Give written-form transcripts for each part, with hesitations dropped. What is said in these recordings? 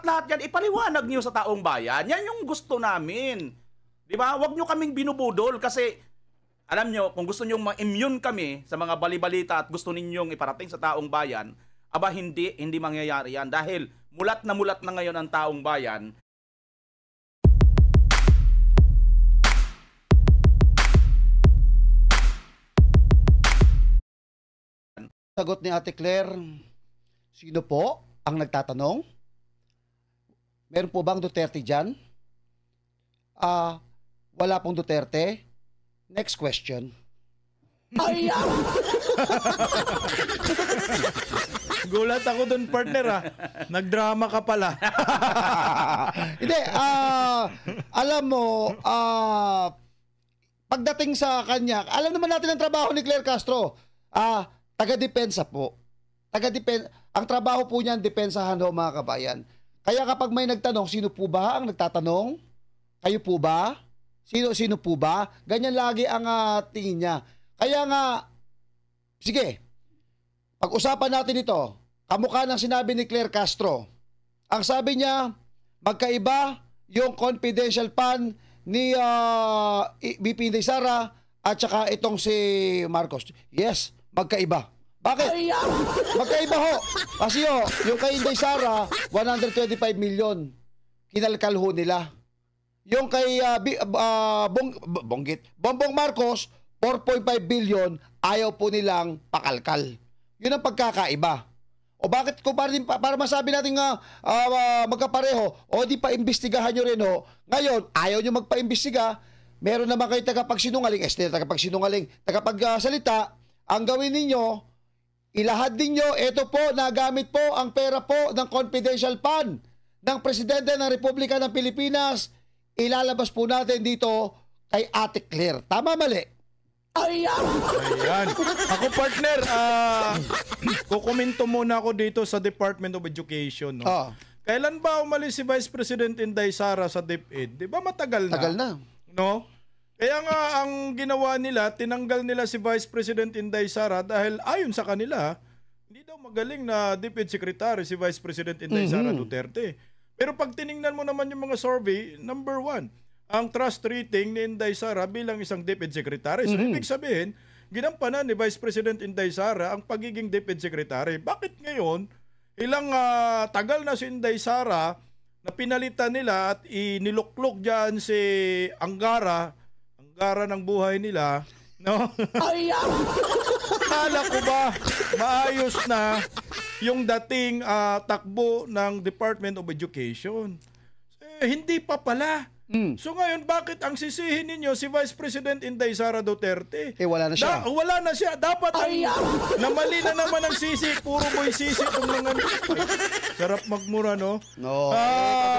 lahat yan, ipaliwanag niyo sa taong bayan. Yan yung gusto namin. Di ba? Huwag niyo kaming binubudol kasi alam niyo, kung gusto niyo ma-immune kami sa mga balibalita at gusto ninyong iparating sa taong bayan, aba hindi mangyayari yan. Dahil mulat na ngayon ang taong bayan. Sagot ni Ate Claire, sino po ang nagtatanong? Meron po bang Duterte dyan? Wala pong Duterte. Next question. Gulat ako dun, partner, nagdrama ka pala. Hindi, alam mo, pagdating sa kanya, alam naman natin ang trabaho ni Claire Castro. Taga-depensa po. Ang trabaho po niyan, depensahan ho, mga kabayan. Kaya kapag may nagtanong, sino po ba ang nagtatanong? Kayo po ba? Sino po ba? Ganyan lagi ang tingin niya. Kaya nga, sige, pag-usapan natin ito. Kamukha ng sinabi ni Claire Castro. Ang sabi niya, magkaiba yung confidential fund ni BP Inday Sara at saka itong si Marcos. Yes, magkaiba. Bakit? Magkaiba ho. Kasi yung kay Inday Sara, 125 million. Kinalkal ho nila. Yung kay Bongbong Marcos, 4.5 billion, ayaw po nilang pakalkal. Yun ang pagkakaiba. O bakit ko para masabi natin nga magkapareho, o di pa imbestigahan nyo rin ho. Ngayon, ayaw nyo magpa-imbestiga, meron naman kayo tagapagsinungaling, tagapagsalita, ang gawin ninyo, ilahad ninyo, ito po, nagamit po ang pera po ng confidential fund ng Presidente ng Republika ng Pilipinas. Ilalabas po natin dito kay Ate Claire. Tama, mali? Ayan. Ako, partner, kukomento muna ako dito sa Department of Education. No? Kailan ba umalis si Vice President Inday Sara sa DepEd? Di ba matagal na? Tagal na. No? Kaya nga ang ginawa nila, tinanggal nila si Vice President Inday Sara dahil ayon sa kanila, hindi daw magaling na DepEd Secretary si Vice President Inday Sara Duterte. Pero pag tiningnan mo naman yung mga survey, number 1, ang trust rating ni Inday Sara bilang isang DepEd Secretary. So, ibig sabihin, ginampanan ni Vice President Inday Sara ang pagiging DepEd Secretary. Bakit ngayon, ilang tagal na si Inday Sara na pinalitan nila at iniluklok dyan si Angara ng buhay nila, no? Kala ko ba maayos na yung dating takbo ng Department of Education? Hindi pa pala. So ngayon, bakit ang sisihin ninyo si Vice President Inday Sara Duterte? Wala na siya. Wala na siya. Dapat namali na naman ang sisi. Puro boy sisi. Sarap magmura, no? No,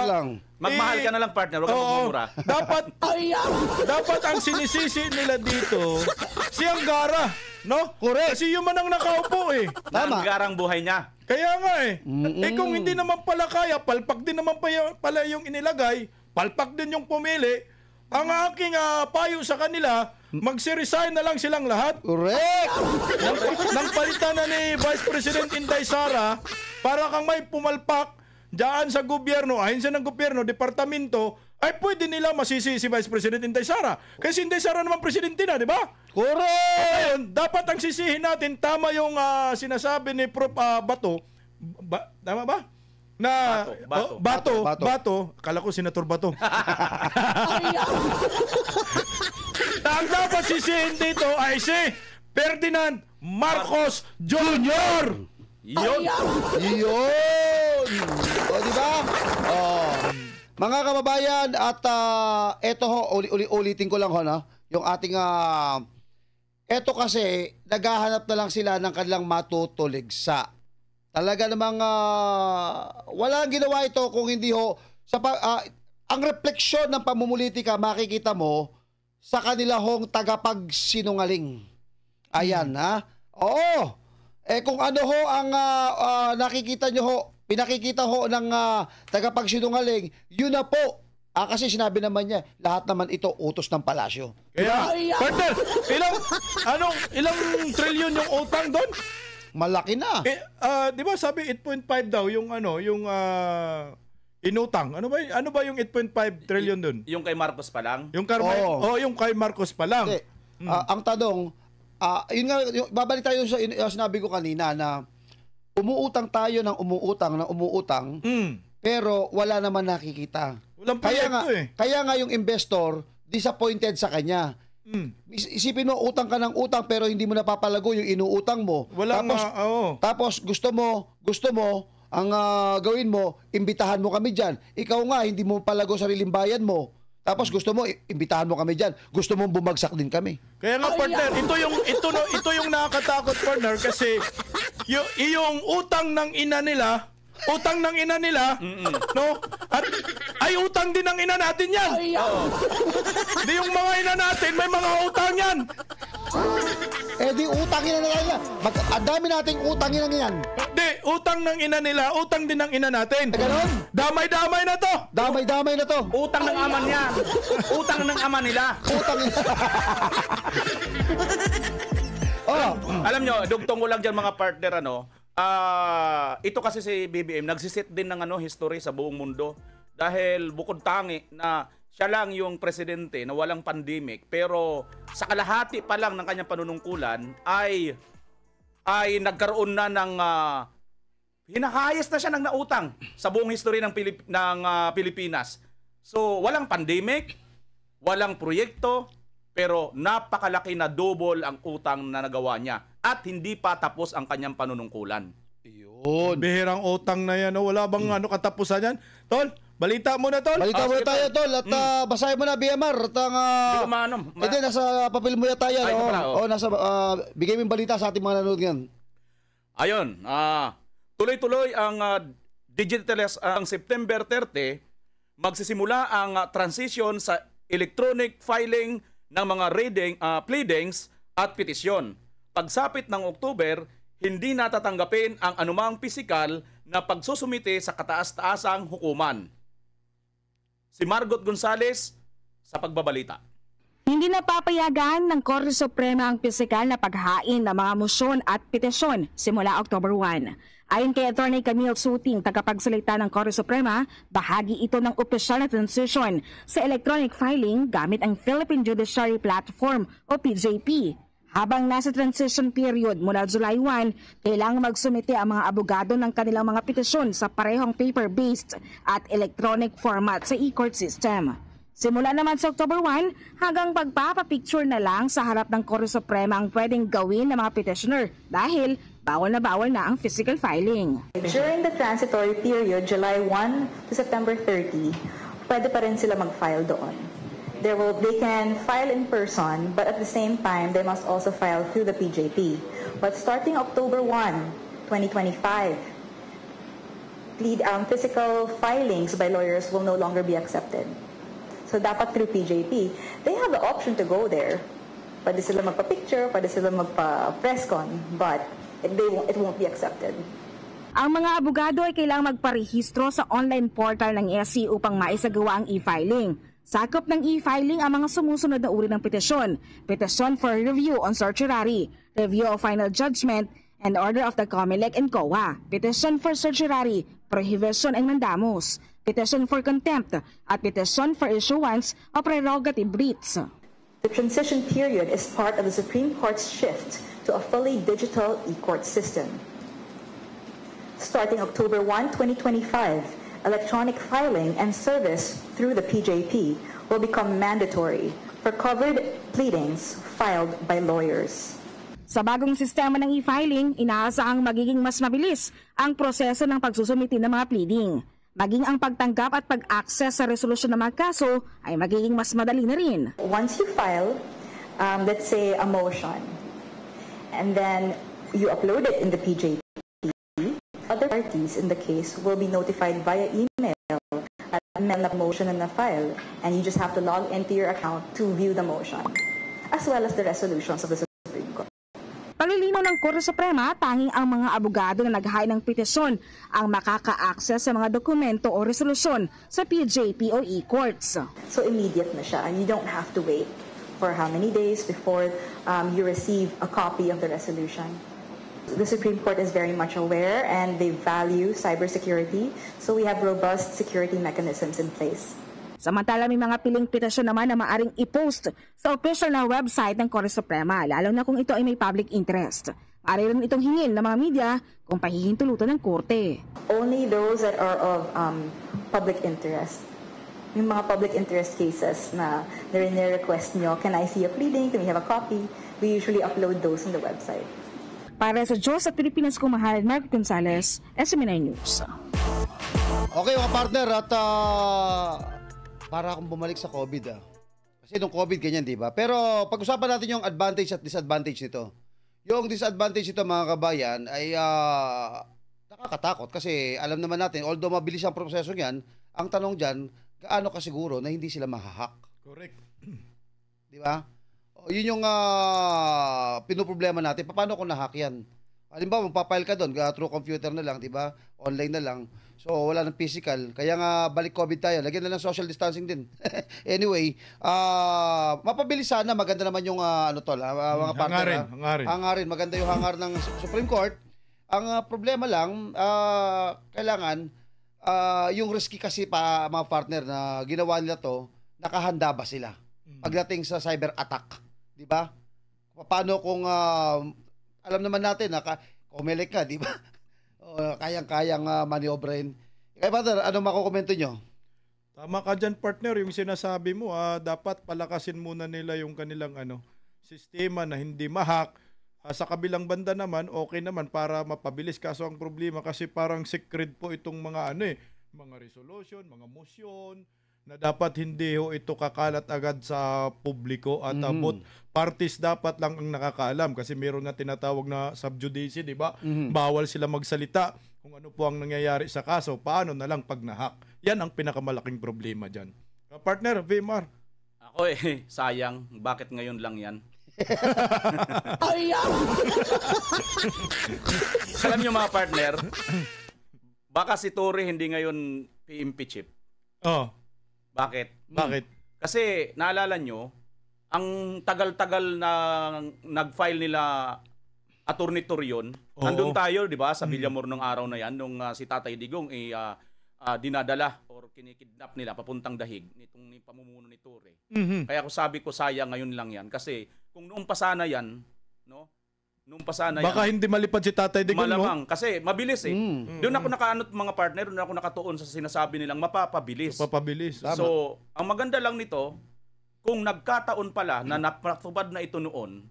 lang. Magmahal ka na lang, partner. Huwag ka magmumura. Dapat ang sinisisi nila dito si Angara, no? Correct. Kasi yun man ang nakaupo Tama. Anggarang buhay niya. Kaya nga kung hindi naman pala kaya, palpak din naman pala yung inilagay, palpak din yung pumili. Ang aking payo sa kanila, magsi-resign na lang silang lahat. Correct! Nang palitan na ni Vice President Inday Sara, para kang may pumalpak dyan sa gobyerno, ahensiya ng gobyerno, departamento, ay pwede nila masisi si Vice President Inday Sara. Kasi Inday Sara naman presidente na, di ba? Correct! Ngayon, dapat ang sisihin natin, tama yung sinasabi ni Prof. Bato. Tama ba? Na Bato. Akala ko Senator Bato. Ang dapat sisihin dito ay si Ferdinand Marcos Jr. Yun! O, diba? Mga kababayan, at eto ho, ulitin ko lang ho, no? Yung ating, eto kasi, naghahanap na lang sila ng kanilang matutuligsa. Talaga namang walang ginawa ito kung hindi ho ang refleksyon ng pamumulitika makikita mo sa kanila hong tagapagsinungaling. Ayan, Oo. Kung ano ho ang nakikita nyo ho, pinakikita ho ng tagapagsinungaling, yun na po. Kasi sinabi naman niya, lahat naman ito utos ng palasyo. Kaya, partner, ilang trilyon yung utang doon? Malaki na. Di ba sabi 8.5 daw yung inutang. Ano ba yung 8.5 trillion dun? Yung kay Marcos pa lang? Yung yung kay Marcos pa lang. Hindi. Ang tanong, yun nga, babalik tayo sa sinabi ko kanina na umuutang tayo ng umuutang, pero wala naman nakikita. Walang proyekto Kaya nga yung investor, disappointed sa kanya. Isipin mo, utang ka ng utang pero hindi mo napapalago yung inuutang mo. Tapos gusto mo, ang gawin mo, imbitahan mo kami dyan. Ikaw nga, hindi mo palago sariling bayan mo. Tapos gusto mo, imbitahan mo kami dyan. Gusto mong bumagsak din kami. Kaya nga, partner, ito yung nakakatakot, partner, kasi yung utang ng ina nila, no? At ay utang din ng ina natin yan. Di yung mga ina natin, may mga utang yan. Di utangin na nila. Ang dami nating utangin na yan. Di, utang ng ina nila, utang din ng ina natin. Ganon? Damay-damay na to. Damay-damay na to. Utang ng ama niya. Utang ng ama nila. Utang. Alam nyo, dugtong ko lang dyan mga partner, ito kasi si BBM, nagsisit din ng history sa buong mundo. Dahil bukod tangi na siya lang yung presidente na walang pandemic, pero sa kalahati pa lang ng kanyang panunungkulan ay nagkaroon na ng hinahayas na siya ng nautang sa buong history ng Pilipinas. So, walang pandemic, walang proyekto, pero napakalaki na double ang utang na nagawa niya at hindi pa tapos ang kanyang panunungkulan. Yun. Bihirang utang na yan. Wala bang katapusan yan? Tol, balita mo na, Tol. Balita mo na tayo, Tol. At basahin mo na, BMR. At hindi, nasa papel mo na tayo. Bigay mo yung balita sa ating mga nanonood ngayon. Ayun. Tuloy-tuloy ang ang September 30, magsisimula ang transition sa electronic filing ng mga pleadings at petisyon. Pagsapit ng October, hindi natatanggapin ang anumang pisikal na pagsusumite sa kataas-taasang hukuman. Si Margot Gonzales sa pagbabalita. Hindi napapayagan ng Korte Suprema ang pisikal na paghain ng mga motion at petisyon simula October 1. Ayon kay Attorney Camille Suting, tagapagsalita ng Korte Suprema, bahagi ito ng opisyal na transition sa electronic filing gamit ang Philippine Judiciary Platform o PJP. Habang nasa transition period mula July 1, kailangang magsumite ang mga abogado ng kanilang mga petisyon sa parehong paper-based at electronic format sa e-court system. Simula naman sa October 1, hanggang pagpapapicture na lang sa harap ng Korte Suprema ang pwedeng gawin ng mga petitioner dahil bawal na ang physical filing. During the transitory period, July 1 to September 30, pwede pa rin sila mag-file doon. They can file in person, but at the same time, they must also file through the PJP. But starting October 1, 2025, physical filings by lawyers will no longer be accepted. So dapat through PJP, they have the option to go there. Pwede sila magpa-picture, pwede sila magpa-presscon, but it won't be accepted. Ang mga abogado ay kailangang magparehistro sa online portal ng SC upang maisagawa ang e-filing. Sakop ng e-filing ang mga sumusunod na uri ng petisyon: petition for review on certiorari, review of final judgment, and order of the COMELEC and COA, petition for certiorari, prohibition and mandamus, petition for contempt, at petition for issuance of prerogative writs. The transition period is part of the Supreme Court's shift to a fully digital e-court system. Starting October 1, 2025, electronic filing and service through the PJP will become mandatory for covered pleadings filed by lawyers. Sa bagong sistema ng e-filing, inaasahang magiging mas mabilis ang proseso ng pagsusumiti ng mga pleading. Maging ang pagtanggap at pag-access sa resolusyon ng mga kaso ay magiging mas madali na rin. Once you file, let's say a motion, and then you upload it in the PJP, other parties in the case will be notified via email at the motion in the file, and you just have to log into your account to view the motion, as well as the resolutions of the Supreme Court. Paglilinaw ng Korte Suprema, tanging ang mga abogado na naghain ng petisyon ang makaka-access sa mga dokumento o resolusyon sa PJP o e-courts. So immediate na siya. You don't have to wait for how many days before you receive a copy of the resolution. The Supreme Court is very much aware and they value cybersecurity, so we have robust security mechanisms in place. Samantala, may mga piling petisyon naman na maaring i-post sa official na website ng Korte Suprema, lalo na kung ito ay may public interest. Maaari rin itong hingin ng mga media kung pahihintulutan ng korte. Only those that are of public interest. Yung mga public interest cases na nire-request nyo, can I see a pleading? Can we have a copy? We usually upload those on the website. Para sa Diyos at Pilipinas kong mahal, Mark Gonzalez, SMNI News. Okay mga partner, at para akong bumalik sa COVID Kasi nung COVID ganyan, di ba? Pero pag-usapan natin yung advantage at disadvantage nito. Yung disadvantage nito mga kabayan ay nakakatakot kasi alam naman natin, although mabilis ang proseso niyan, ang tanong dyan, gaano ka siguro na hindi sila mahahack? Correct. Di ba? Yun yung pinoproblema natin. Paano kung nahack yan? Halimbawa, magpapile ka doon, through computer na lang, di ba? Online na lang. So, wala ng physical. Kaya nga, balik COVID tayo. Lagyan na lang social distancing din. Anyway, mapabilis sana. Maganda naman yung mga partner. Hangarin. Maganda yung hangar ng Supreme Court. Ang problema lang, kailangan, yung risky kasi pa mga partner na ginawa nila to, nakahanda ba sila? Pagdating sa cyber attack. Di ba? Paano kung alam naman natin na kumilik ka, di ba? Kayang-kayang maniobrahin. Kaya partner, ano makukomento nyo? Tama ka dyan, partner. Yung sinasabi mo, dapat palakasin muna nila yung kanilang sistema na hindi mahack. Sa kabilang banda naman, okay naman para mapabilis. Kaso ang problema kasi parang secret po itong mga mga resolution, mga motion, na dapat hindi ito kakalat agad sa publiko at both parties dapat lang ang nakakaalam kasi meron na tinatawag na subjudice, di ba? Bawal sila magsalita kung ano po ang nangyayari sa kaso, paano na lang pag nahack. Yan ang pinakamalaking problema dyan. Partner, VMR. Ako sayang, bakit ngayon lang yan? Alam nyo mga partner, baka si Torre hindi ngayon i-impeach. Bakit? Kasi naalala nyo, ang tagal-tagal na nag-file nila Attorney Torion, nandun tayo, di ba, sa Villamor nung araw na yan, nung si Tatay Digong dinadala or kinikidnap nila papuntang dahig nitong pamumuno ni Torre. Kaya sabi ko sayang ngayon lang yan kasi kung noong pa sana yan, no? Noong pa sana yan. Baka hindi malipad si Tatay Digong, malamang, kasi mabilis Doon ako nakaanot mga partner, doon ako nakatuon sa sinasabi nilang mapapabilis. So, ang maganda lang nito, kung nagkataon pala na napatupad na ito noon,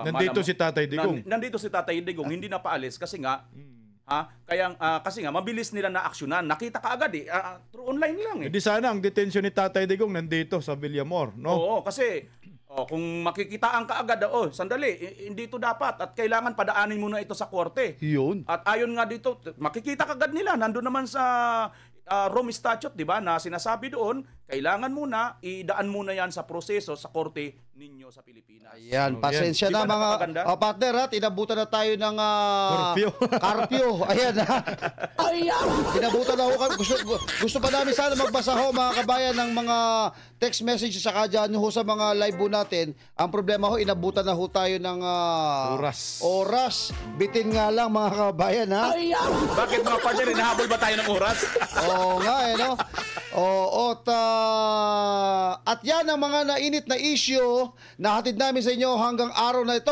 nandito si Tatay Digong. Nandito si Tatay Digong, hindi na paalis kasi nga kasi nga mabilis nila na aksyonan. Nakita ka agad through online lang Hindi sana ang detention ni Tatay Digong nandito sa Villamor, no? Oo, kasi kung makikitaan ka agad, sandali, hindi ito dapat at kailangan padaanin muna ito sa korte. Yun. At ayon nga dito, makikita ka agad nila, nandun naman sa Rome Statute, di ba, na sinasabi doon, kailangan muna, idaan muna yan sa proseso sa korte ninyo sa Pilipinas. Ayan, pasensya na mga partner, inabutan na tayo ng curfew. Ayan inabutan na ho. Gusto pa namin sana magbasa ho mga kabayan ng mga text message sa dyan ho sa mga live ho natin. Ang problema ho, inabutan na ho tayo ng oras. Bitin nga lang mga kabayan Bakit mga partner, hinahabol ba tayo ng oras? Oo nga no? At yan ang mga nainit na issue na hatid namin sa inyo hanggang araw na ito.